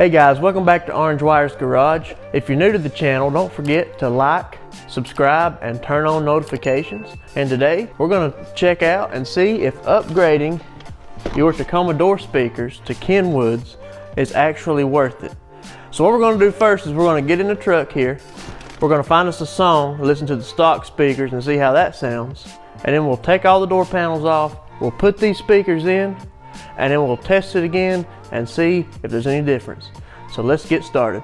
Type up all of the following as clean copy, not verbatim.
Hey guys, welcome back to Orange Wire's Garage. If you're new to the channel, don't forget to like, subscribe, and turn on notifications. And today, we're going to check out and see if upgrading your Tacoma door speakers to Kenwoods is actually worth it. So what we're going to do first is we're going to get in the truck here. We're going to find us a song, listen to the stock speakers and see how that sounds. And then we'll take all the door panels off, we'll put these speakers in, and then we'll test it again and see if there's any difference. So let's get started.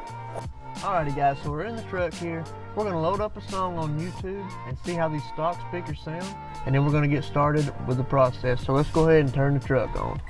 Alrighty guys, so we're in the truck here. We're gonna load up a song on YouTube and see how these stock speakers sound. And then we're gonna get started with the process. So let's go ahead and turn the truck on.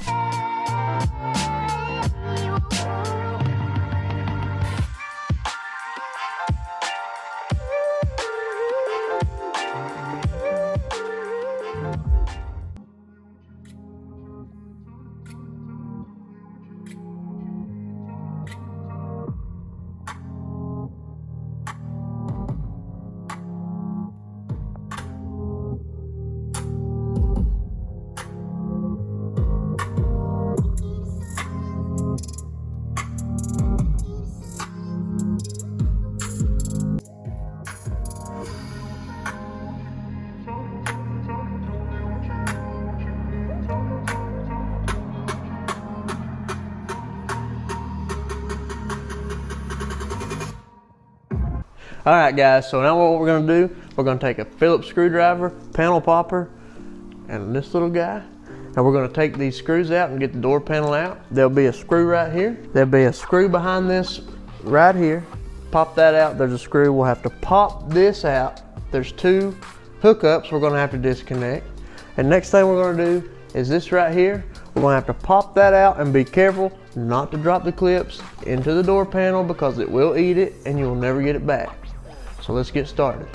Alright guys, so now what we're going to do, we're going to take a Phillips screwdriver, panel popper, and this little guy, and we're going to take these screws out and get the door panel out. There'll be a screw right here. There'll be a screw behind this right here. Pop that out, there's a screw. We'll have to pop this out. There's two hookups we're going to have to disconnect. And next thing we're going to do is this right here. We're going to have to pop that out and be careful not to drop the clips into the door panel because it will eat it and you'll never get it back. So let's get started.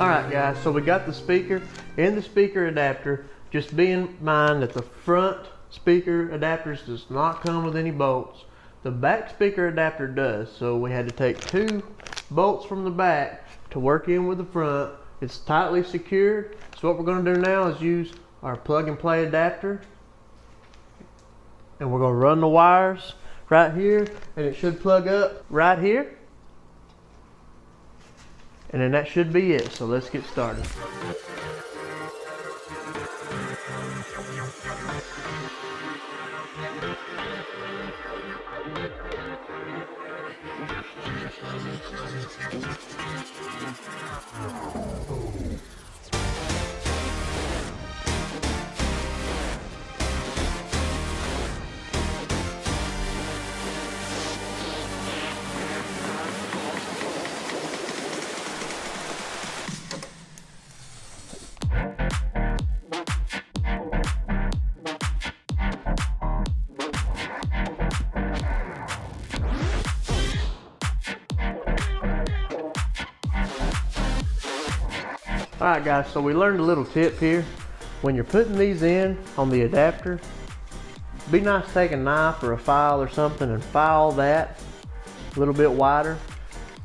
Alright guys, so we got the speaker and the speaker adapter. Just be in mind that the front speaker adapters does not come with any bolts. The back speaker adapter does, so we had to take 2 bolts from the back to work in with the front. It's tightly secured, so what we're going to do now is use our plug and play adapter, and we're going to run the wires right here, and it should plug up right here, and then that should be it. So let's get started. Alright guys, so we learned a little tip here. When you're putting these in on the adapter, be nice to take a knife or a file or something and file that a little bit wider.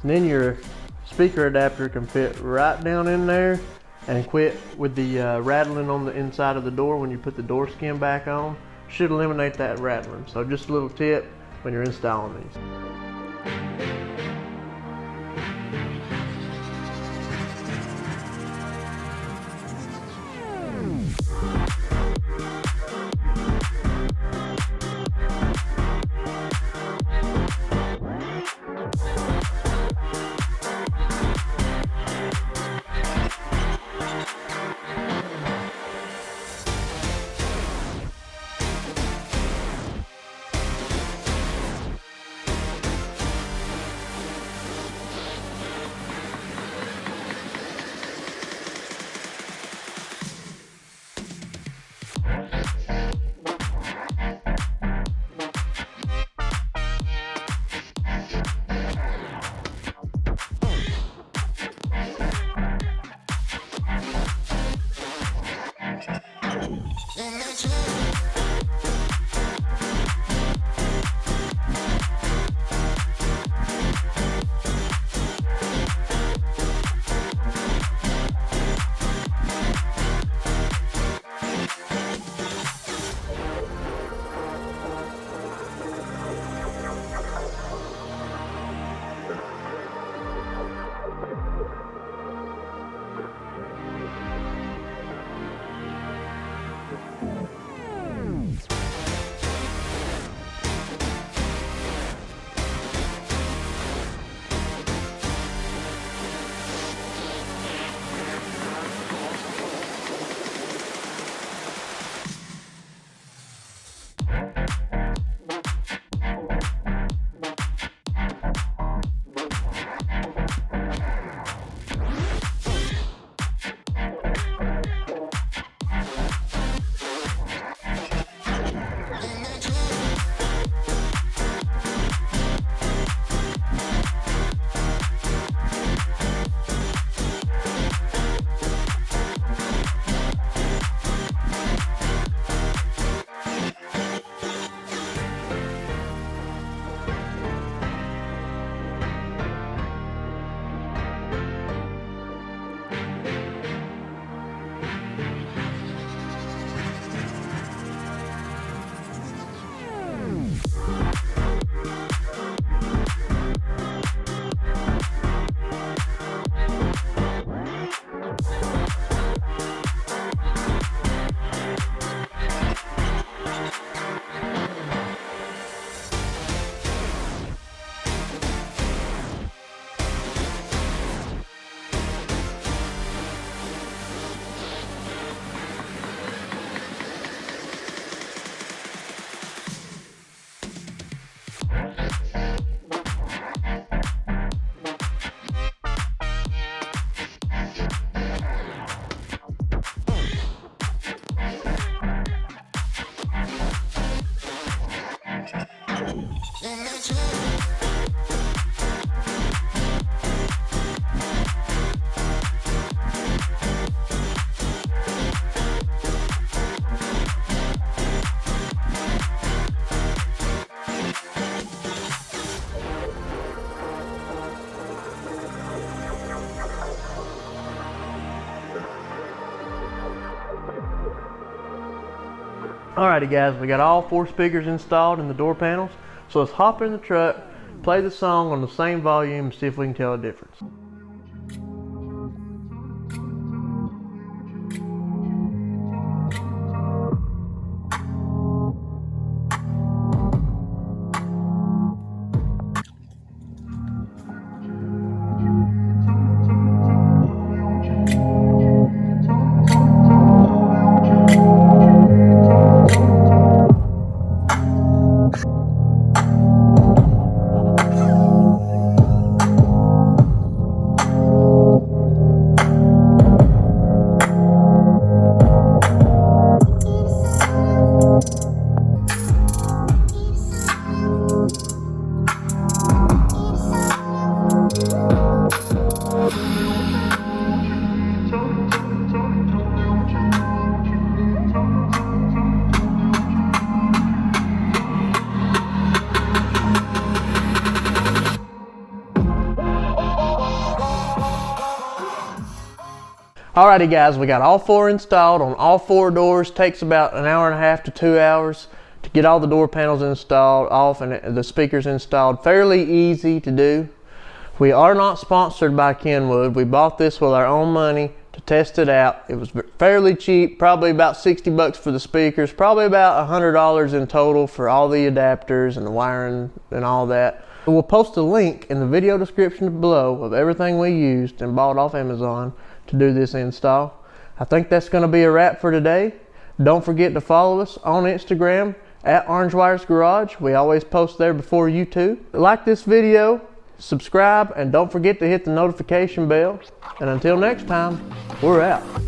And then your speaker adapter can fit right down in there and quit with the rattling on the inside of the door when you put the door skin back on. Should eliminate that rattling. So just a little tip when you're installing these. Alrighty guys, we got all 4 speakers installed in the door panels. So let's hop in the truck, play the song on the same volume, and see if we can tell a difference. Alrighty guys, we got all 4 installed on all 4 doors. Takes about 1.5 to 2 hours to get all the door panels installed off and the speakers installed. Fairly easy to do. We are not sponsored by Kenwood. We bought this with our own money to test it out. It was fairly cheap, probably about 60 bucks for the speakers, probably about $100 in total for all the adapters and the wiring and all that. We'll post a link in the video description below of everything we used and bought off Amazon to do this install. I think that's going to be a wrap for today. Don't forget to follow us on Instagram at Orange Wires Garage. We always post there before YouTube. Like this video, subscribe, and don't forget to hit the notification bell. And until next time, we're out.